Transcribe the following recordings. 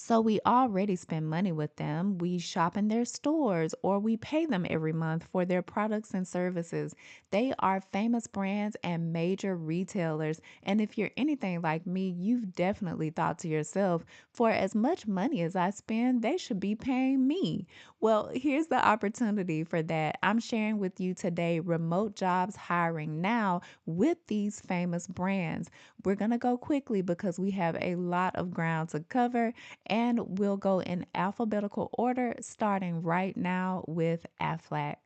So we already spend money with them. We shop in their stores or we pay them every month for their products and services. They are famous brands and major retailers. And if you're anything like me, you've definitely thought to yourself, for as much money as I spend, they should be paying me. Well, here's the opportunity for that. I'm sharing with you today remote jobs hiring now with these famous brands. We're going to go quickly because we have a lot of ground to cover, and we'll go in alphabetical order, starting right now with Aflac.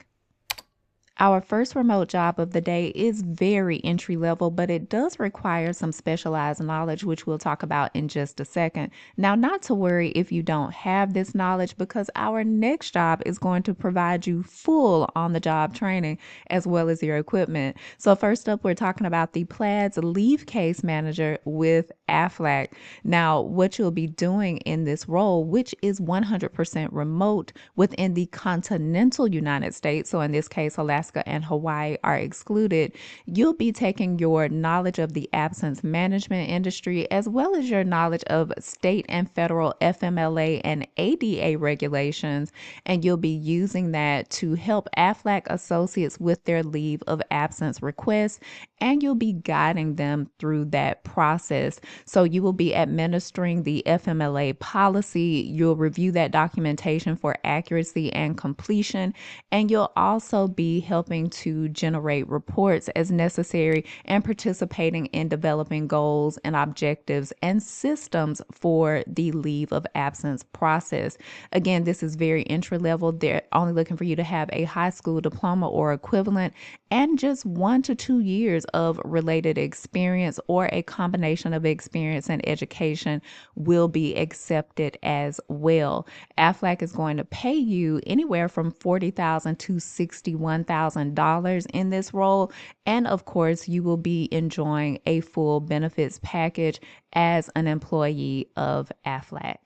Our first remote job of the day is very entry level, but it does require some specialized knowledge, which we'll talk about in just a second. Now, not to worry if you don't have this knowledge, because our next job is going to provide you full on the job training as well as your equipment. So, first up, we're talking about the Plaids Leave Case Manager with Aflac. Now, what you'll be doing in this role, which is 100% remote within the continental United States, so in this case, Alaska and Hawaii are excluded, you'll be taking your knowledge of the absence management industry as well as your knowledge of state and federal FMLA and ADA regulations, and you'll be using that to help AFLAC associates with their leave of absence requests, and you'll be guiding them through that process. So you will be administering the FMLA policy, you'll review that documentation for accuracy and completion, and you'll also be helping to generate reports as necessary and participating in developing goals and objectives and systems for the leave of absence process. Again, this is very entry level. They're only looking for you to have a high school diploma or equivalent and just 1 to 2 years of related experience, or a combination of experience and education will be accepted as well. AFLAC is going to pay you anywhere from $40,000 to $61,000 in this role. And of course, you will be enjoying a full benefits package as an employee of AFLAC.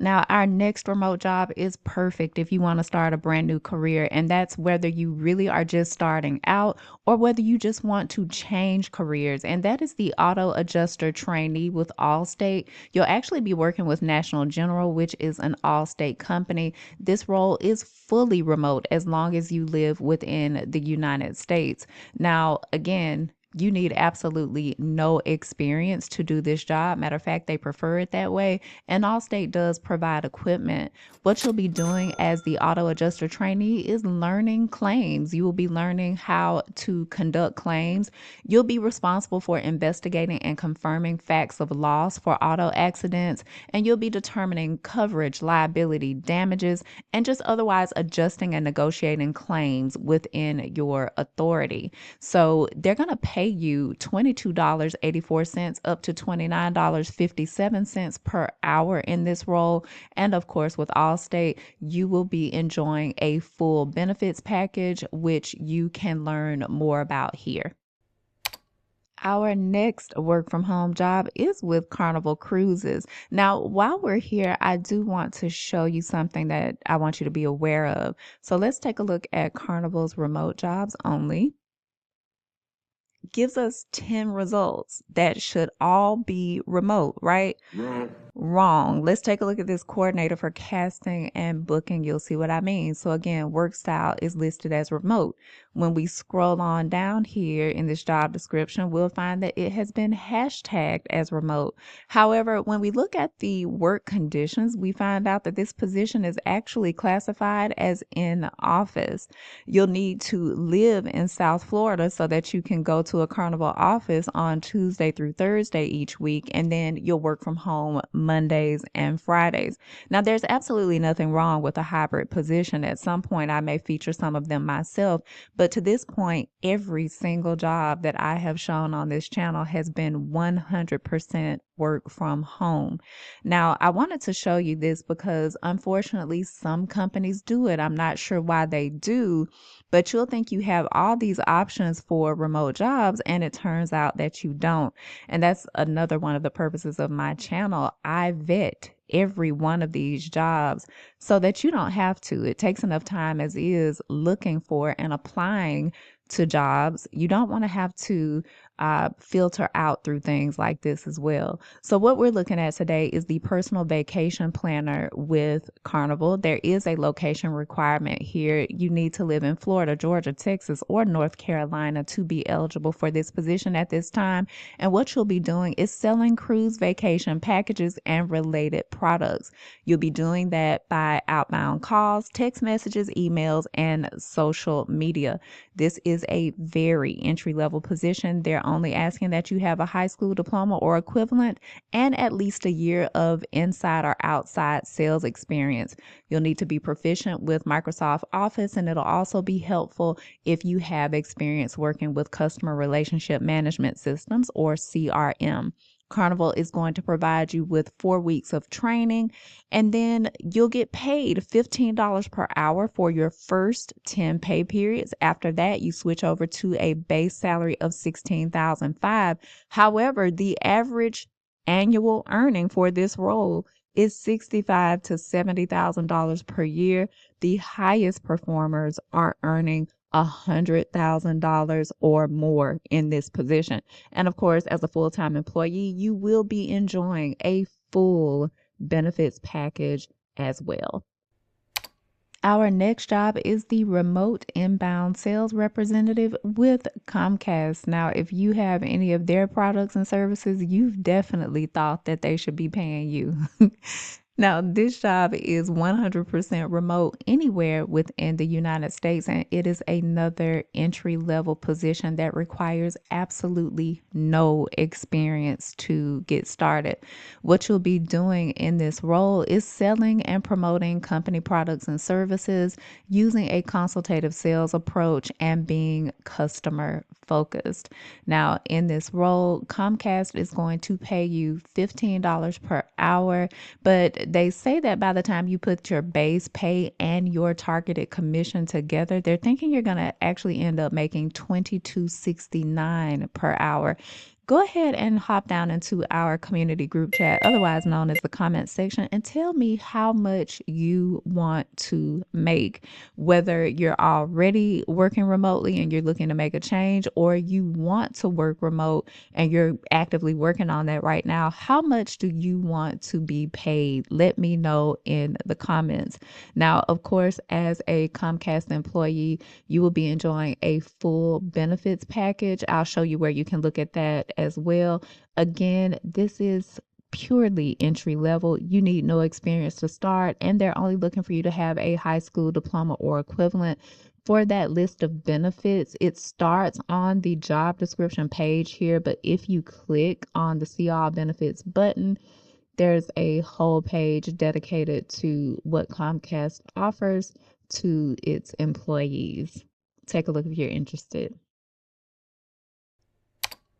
Now, our next remote job is perfect if you want to start a brand new career, and that's whether you really are just starting out or whether you just want to change careers. And that is the auto adjuster trainee with Allstate. You'll actually be working with National General, which is an Allstate company. This role is fully remote as long as you live within the United States. Now, again, you need absolutely no experience to do this job. Matter of fact, they prefer it that way. And Allstate does provide equipment. What you'll be doing as the auto adjuster trainee is learning claims. You will be learning how to conduct claims. You'll be responsible for investigating and confirming facts of loss for auto accidents. And you'll be determining coverage, liability, damages, and just otherwise adjusting and negotiating claims within your authority. So they're going to pay you $22.84 up to $29.57 per hour in this role. And of course, with Allstate, you will be enjoying a full benefits package, which you can learn more about here. Our next work from home job is with Carnival Cruises. Now, while we're here, I do want to show you something that I want you to be aware of. So let's take a look at Carnival's remote jobs only. Gives us 10 results that should all be remote, right? Wrong. Let's take a look at this coordinator for casting and booking. You'll see what I mean. So again, work style is listed as remote. When we scroll on down here in this job description, we'll find that it has been hashtagged as remote. However, when we look at the work conditions, we find out that this position is actually classified as in office. You'll need to live in South Florida so that you can go to a Carnival office on Tuesday through Thursday each week, and then you'll work from home Mondays and Fridays. Now, there's absolutely nothing wrong with a hybrid position. At some point, I may feature some of them myself, but to this point, every single job that I have shown on this channel has been 100% work from home. Now, I wanted to show you this because unfortunately, some companies do it. I'm not sure why they do, but you'll think you have all these options for remote jobs, and it turns out that you don't. And that's another one of the purposes of my channel. I vet every one of these jobs so that you don't have to. It takes enough time as is looking for and applying to jobs. You don't want to have to filter out through things like this as well. So, what we're looking at today is the personal vacation planner with Carnival. There is a location requirement here. You need to live in Florida, Georgia, Texas, or North Carolina to be eligible for this position at this time. And what you'll be doing is selling cruise vacation packages and related products. You'll be doing that by outbound calls, text messages, emails, and social media. This is a very entry level position. They're only asking that you have a high school diploma or equivalent and at least a year of inside or outside sales experience. You'll need to be proficient with Microsoft Office, and it'll also be helpful if you have experience working with customer relationship management systems or CRM. Carnival is going to provide you with 4 weeks of training, and then you'll get paid $15 per hour for your first 10 pay periods. After that, you switch over to a base salary of $16,500. However, the average annual earning for this role is $65,000 to $70,000 per year. The highest performers are earning $100,000 or more in this position. And of course, as a full-time employee, you will be enjoying a full benefits package as well. Our next job is the remote inbound sales representative with Comcast. Now, if you have any of their products and services, you've definitely thought that they should be paying you. Now, this job is 100% remote anywhere within the United States, and it is another entry level position that requires absolutely no experience to get started. What you'll be doing in this role is selling and promoting company products and services using a consultative sales approach and being customer focused. Now, in this role, Comcast is going to pay you $15 per hour, but they say that by the time you put your base pay and your targeted commission together, they're thinking you're going to actually end up making $22.69 per hour. Go ahead and hop down into our community group chat, otherwise known as the comment section, and tell me how much you want to make. Whether you're already working remotely and you're looking to make a change, or you want to work remote and you're actively working on that right now, how much do you want to be paid? Let me know in the comments. Now, of course, as a Comcast employee, you will be enjoying a full benefits package. I'll show you where you can look at that as well. Again, this is purely entry level. You need no experience to start, and they're only looking for you to have a high school diploma or equivalent. For that list of benefits, it starts on the job description page here, but if you click on the See All Benefits button, there's a whole page dedicated to what Comcast offers to its employees. Take a look if you're interested.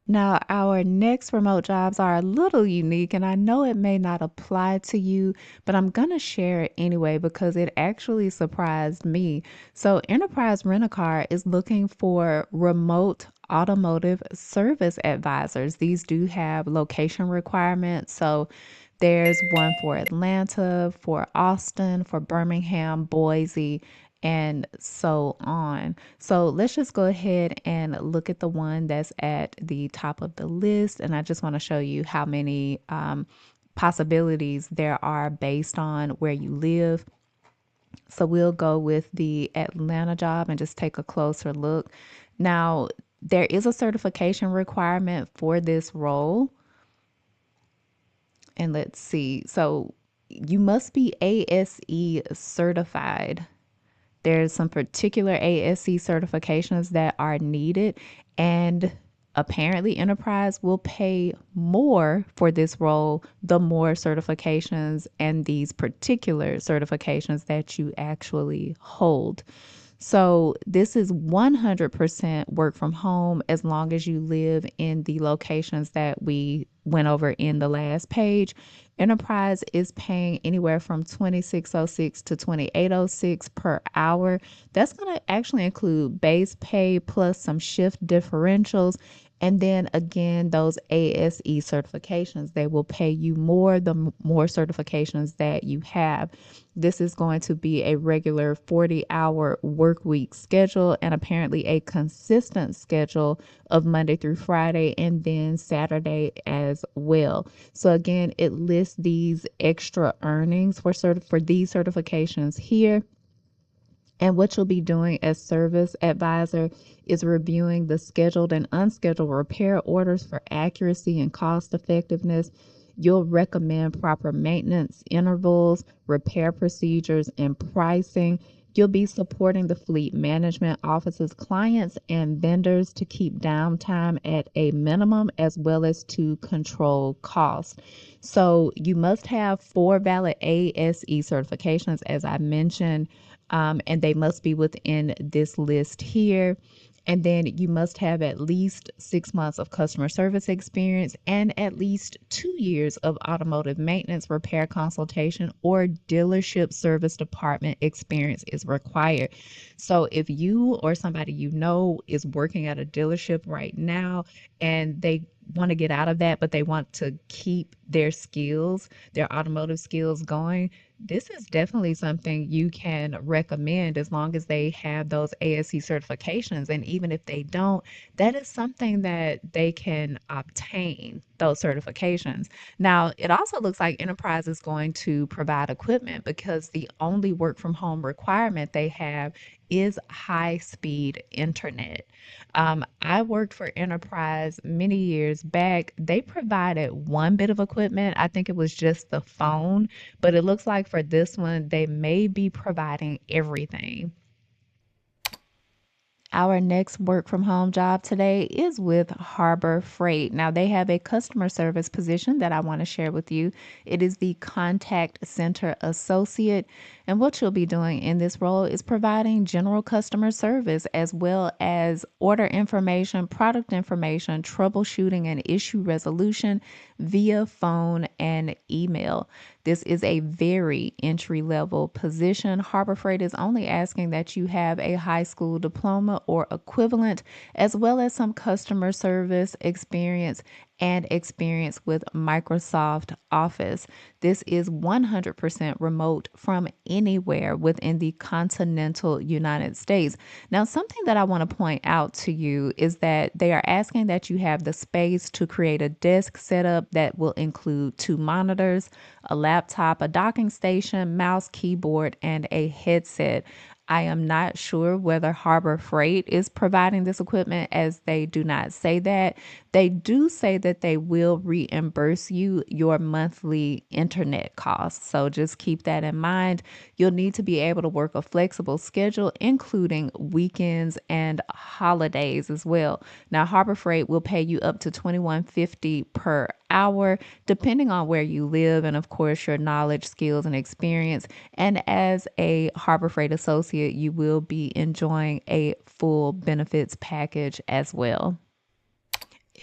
Now, our next remote jobs are a little unique, and I know it may not apply to you, but I'm going to share it anyway because it actually surprised me. So, Enterprise Rent-A-Car is looking for remote automotive service advisors. These do have location requirements. So, there's one for Atlanta, for Austin, for Birmingham, Boise, and so on. So let's just go ahead and look at the one that's at the top of the list. And I just want to show you how many possibilities there are based on where you live. So we'll go with the Atlanta job and just take a closer look. Now, there is a certification requirement for this role. And let's see. So you must be ASE certified. There's some particular ASC certifications that are needed, and apparently Enterprise will pay more for this role the more certifications and these particular certifications that you actually hold. So this is 100% work from home as long as you live in the locations that we went over in the last page. Enterprise is paying anywhere from 2606 to 2806 per hour. That's going to actually include base pay plus some shift differentials. And then again, those ASE certifications, they will pay you more the more certifications that you have. This is going to be a regular 40-hour work week schedule and apparently a consistent schedule of Monday through Friday and then Saturday as well. So again, it lists these extra earnings for these certifications here. And what you'll be doing as service advisor is reviewing the scheduled and unscheduled repair orders for accuracy and cost effectiveness. You'll recommend proper maintenance intervals, repair procedures, and pricing. You'll be supporting the fleet management office's clients and vendors to keep downtime at a minimum as well as to control costs. So you must have 4 valid ASE certifications, as I mentioned, and they must be within this list here. And then you must have at least 6 months of customer service experience and at least 2 years of automotive maintenance, repair consultation, or dealership service department experience is required. So if you or somebody you know is working at a dealership right now and they want to get out of that, but they want to keep their skills, their automotive skills going, this is definitely something you can recommend as long as they have those ASE certifications. And even if they don't, that is something that they can obtain those certifications. Now, it also looks like Enterprise is going to provide equipment because the only work from home requirement they have is high speed internet. I worked for Enterprise many years back. They provided one bit of equipment. I think it was just the phone, but it looks like for this one, they may be providing everything. Our next work from home job today is with Harbor Freight. Now, they have a customer service position that I want to share with you. It is the contact center associate. And what you'll be doing in this role is providing general customer service as well as order information, product information, troubleshooting, and issue resolution via phone and email. This is a very entry level position. Harbor Freight is only asking that you have a high school diploma or equivalent, as well as some customer service experience and experience with Microsoft Office. This is 100% remote from anywhere within the continental United States. Now, something that I want to point out to you is that they are asking that you have the space to create a desk setup that will include 2 monitors, a laptop, a docking station, mouse, keyboard, and a headset. I am not sure whether Harbor Freight is providing this equipment, as they do not say that. They do say that they will reimburse you your monthly internet costs. So just keep that in mind. You'll need to be able to work a flexible schedule, including weekends and holidays as well. Now, Harbor Freight will pay you up to $21.50 per hour, depending on where you live and, of course, your knowledge, skills, and experience. And as a Harbor Freight associate, you will be enjoying a full benefits package as well.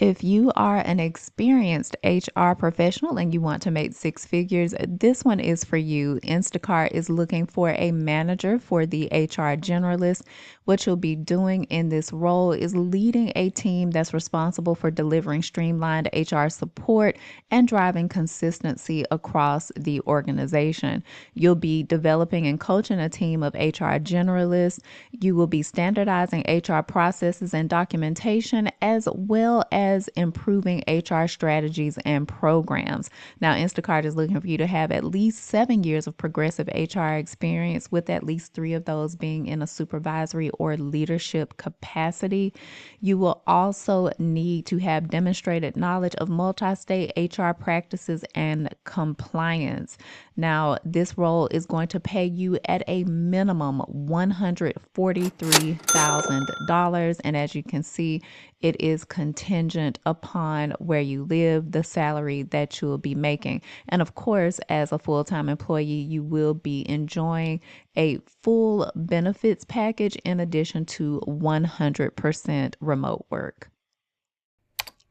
If you are an experienced HR professional and you want to make 6 figures, this one is for you. Instacart is looking for a manager for the HR generalist. What you'll be doing in this role is leading a team that's responsible for delivering streamlined HR support and driving consistency across the organization. You'll be developing and coaching a team of HR generalists. You will be standardizing HR processes and documentation, as well as improving HR strategies and programs. Now, Instacart is looking for you to have at least 7 years of progressive HR experience, with at least 3 of those being in a supervisory or leadership capacity. You will also need to have demonstrated knowledge of multi-state HR practices and compliance. Now, this role is going to pay you at a minimum $143,000. And as you can see, it is contingent upon where you live, the salary that you'll be making. And of course, as a full-time employee, you will be enjoying a full benefits package in addition to 100% remote work.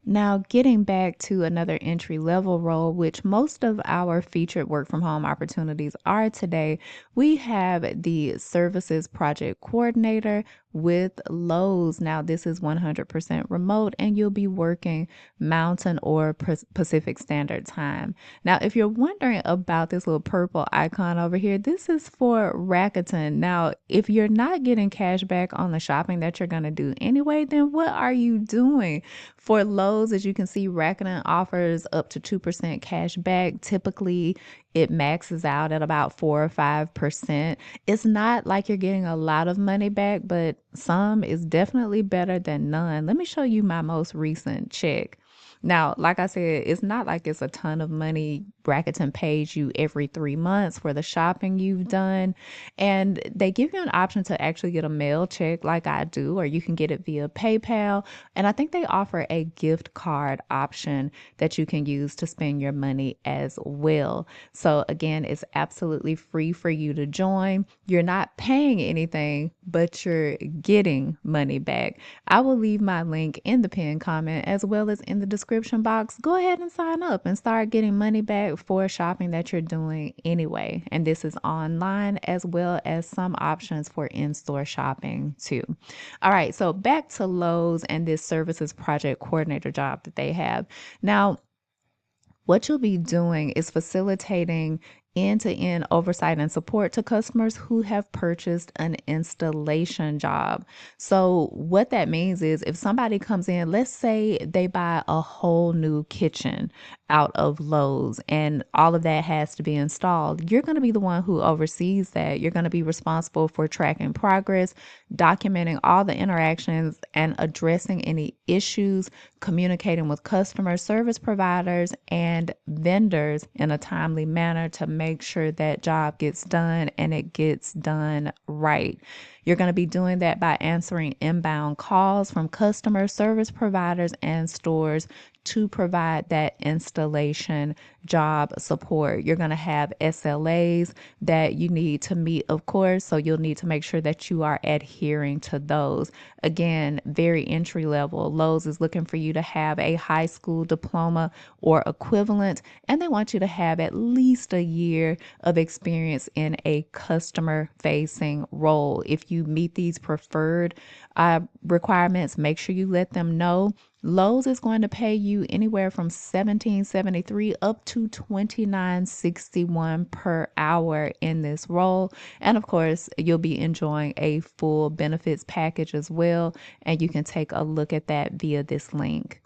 Now, getting back to another entry level role, which most of our featured work from home opportunities are today, we have the services project coordinator, with Lowe's. Now, this is 100% remote and you'll be working Mountain or Pacific Standard Time. Now, if you're wondering about this little purple icon over here, this is for Rakuten. Now, if you're not getting cash back on the shopping that you're going to do anyway, then what are you doing? For Lowe's, as you can see, Rakuten offers up to 2% cash back. Typically, it maxes out at about 4 or 5%. It's not like you're getting a lot of money back, but some is definitely better than none. Let me show you my most recent check. Now, like I said, it's not like it's a ton of money. Rakuten pays you every 3 months for the shopping you've done. And they give you an option to actually get a mail check like I do, or you can get it via PayPal. And I think they offer a gift card option that you can use to spend your money as well. So, again, it's absolutely free for you to join. You're not paying anything, but you're getting money back. I will leave my link in the pinned comment as well as in the description box. Go ahead and sign up and start getting money back for shopping that you're doing anyway. And this is online as well as some options for in-store shopping too. All right, so back to Lowe's and this services project coordinator job that they have. Now, what you'll be doing is facilitating end-to-end oversight and support to customers who have purchased an installation job. So what that means is if somebody comes in, let's say they buy a whole new kitchen out of Lowe's and all of that has to be installed, you're going to be the one who oversees that. You're going to be responsible for tracking progress, documenting all the interactions and addressing any issues, communicating with customer service providers and vendors in a timely manner to make sure that job gets done and it gets done right. You're going to be doing that by answering inbound calls from customer service providers and stores to provide that installation job support. You're going to have SLAs that you need to meet, of course, so you'll need to make sure that you are adhering to those. Again, very entry level. Lowe's is looking for you to have a high school diploma or equivalent, and they want you to have at least a year of experience in a customer facing role. If you meet these preferred requirements, make sure you let them know. Lowe's is going to pay you anywhere from $17.73 up to $29.61 per hour in this role. And of course, you'll be enjoying a full benefits package as well. And you can take a look at that via this link.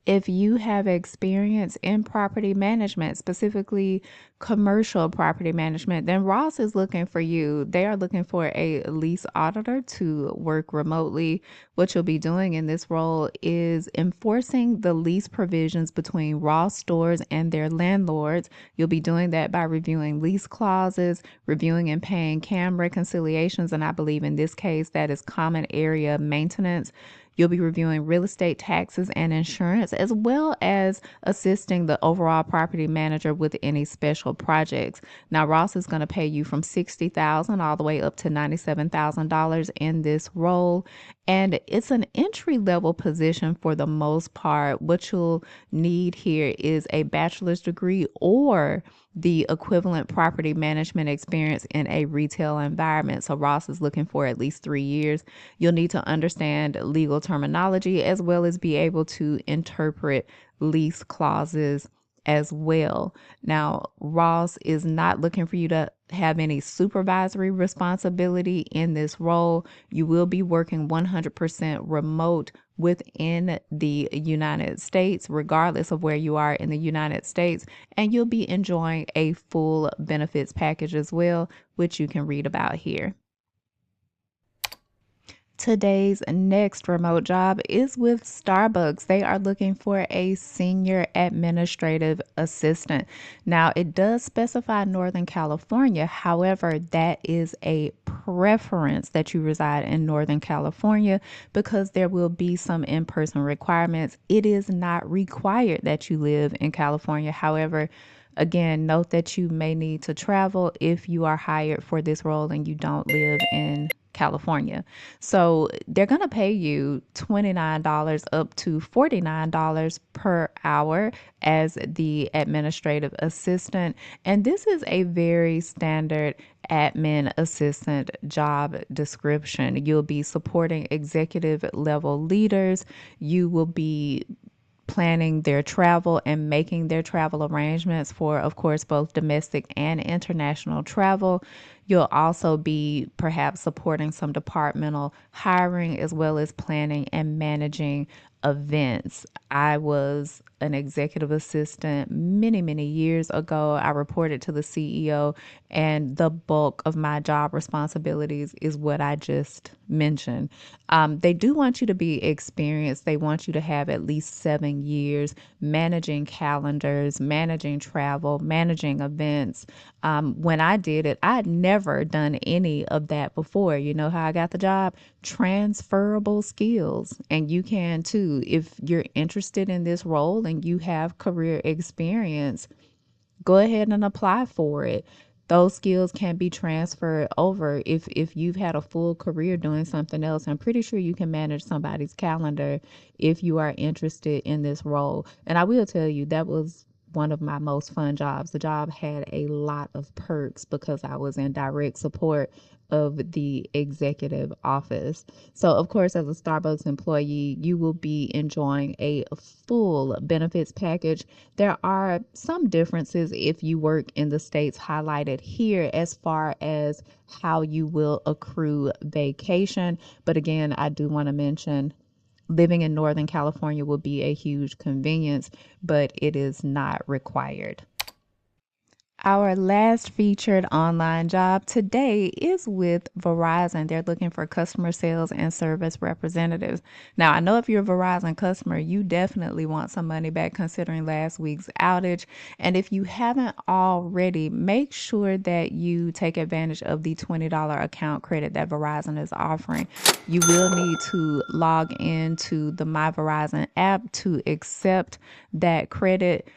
If you have experience in property management, specifically commercial property management, then Ross is looking for you. They are looking for a lease auditor to work remotely. What you'll be doing in this role is enforcing the lease provisions between Ross stores and their landlords. You'll be doing that by reviewing lease clauses, reviewing and paying CAM reconciliations, and I believe in this case that is common area maintenance. You'll be reviewing real estate taxes and insurance, as well as assisting the overall property manager with any special projects. Now, Ross is going to pay you from $60,000 all the way up to $97,000 in this role. And it's an entry level position for the most part. What you'll need here is a bachelor's degree or the equivalent property management experience in a retail environment. So Ross is looking for at least 3 years. You'll need to understand legal terminology as well as be able to interpret lease clauses as well. Now, Ross is not looking for you to have any supervisory responsibility in this role. You will be working 100% remote within the United States, regardless of where you are in the United States, and you'll be enjoying a full benefits package as well, which you can read about here. Today's next remote job is with Starbucks. They are looking for a senior administrative assistant. Now, it does specify Northern California. However, that is a preference that you reside in Northern California because there will be some in-person requirements. It is not required that you live in California. However, again, note that you may need to travel if you are hired for this role and you don't live in California. So they're going to pay you $29 up to $49 per hour as the administrative assistant. And this is a very standard admin assistant job description. You'll be supporting executive level leaders. You will be planning their travel and making their travel arrangements for, of course, both domestic and international travel. You'll also be perhaps supporting some departmental hiring as well as planning and managing events. I was an executive assistant many, many years ago. I reported to the CEO, and the bulk of my job responsibilities is what I just mentioned. They do want you to be experienced. They want you to have at least 7 years managing calendars, managing travel, managing events. When I did it, I'd never done any of that before. You know how I got the job? Transferable skills. And you can too. If you're interested in this role and you have career experience, go ahead and apply for it. Those skills can be transferred over if you've had a full career doing something else. I'm pretty sure you can manage somebody's calendar if you are interested in this role. And I will tell you, that was one of my most fun jobs. The job had a lot of perks because I was in direct support of the executive office. So, of course, as a Starbucks employee, you will be enjoying a full benefits package. There are some differences if you work in the states highlighted here as far as how you will accrue vacation. But again, I do want to mention living in Northern California will be a huge convenience, but it is not required. Our last featured online job today is with Verizon. They're looking for customer sales and service representatives. Now, I know if you're a Verizon customer, you definitely want some money back considering last week's outage. And if you haven't already, make sure that you take advantage of the $20 account credit that Verizon is offering. You will need to log into the My Verizon app to accept that credit.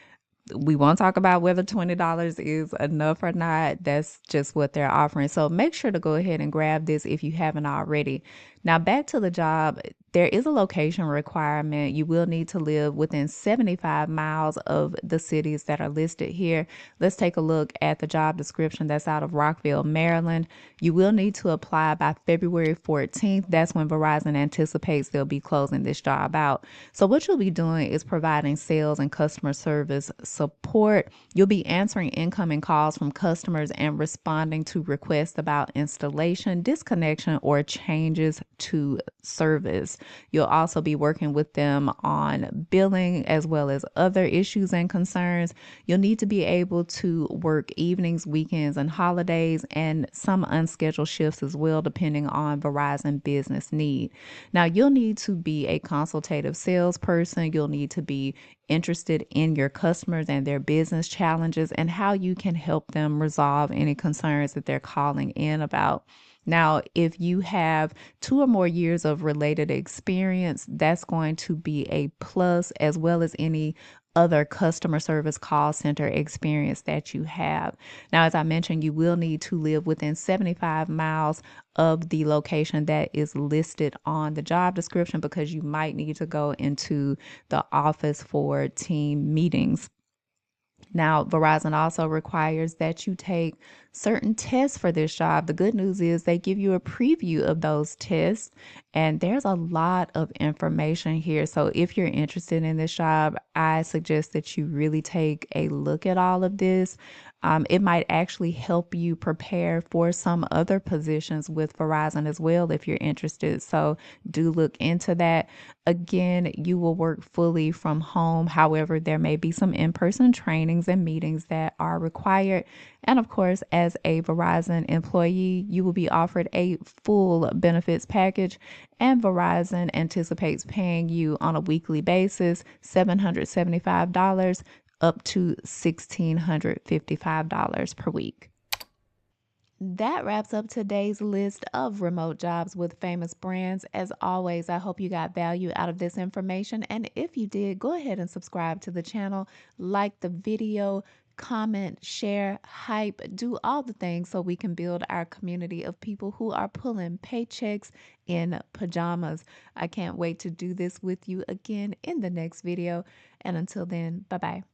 We won't talk about whether $20 is enough or not. That's just what they're offering. So make sure to go ahead and grab this if you haven't already. Now, back to the job, there is a location requirement. You will need to live within 75 miles of the cities that are listed here. Let's take a look at the job description that's out of Rockville, Maryland. You will need to apply by February 14th. That's when Verizon anticipates they'll be closing this job out. So what you'll be doing is providing sales and customer service support. You'll be answering incoming calls from customers and responding to requests about installation, disconnection, or changes to service. You'll also be working with them on billing as well as other issues and concerns. You'll need to be able to work evenings, weekends, and holidays, and some unscheduled shifts as well, depending on Verizon business need. Now, you'll need to be a consultative salesperson. You'll need to be interested in your customers and their business challenges and how you can help them resolve any concerns that they're calling in about. Now, if you have 2 or more years of related experience, that's going to be a plus, as well as any other customer service call center experience that you have. Now, as I mentioned, you will need to live within 75 miles of the location that is listed on the job description because you might need to go into the office for team meetings. Now, Verizon also requires that you take certain tests for this job. The good news is they give you a preview of those tests, and there's a lot of information here. So, if you're interested in this job, I suggest that you really take a look at all of this. It might actually help you prepare for some other positions with Verizon as well if you're interested. So, do look into that. Again, you will work fully from home. However, there may be some in person trainings and meetings that are required. And of course, as a Verizon employee, you will be offered a full benefits package. And Verizon anticipates paying you on a weekly basis $775 up to $1,655 per week. That wraps up today's list of remote jobs with famous brands. As always, I hope you got value out of this information. And if you did, go ahead and subscribe to the channel, like the video, comment, share, hype, do all the things so we can build our community of people who are pulling paychecks in pajamas. I can't wait to do this with you again in the next video. And until then, bye bye.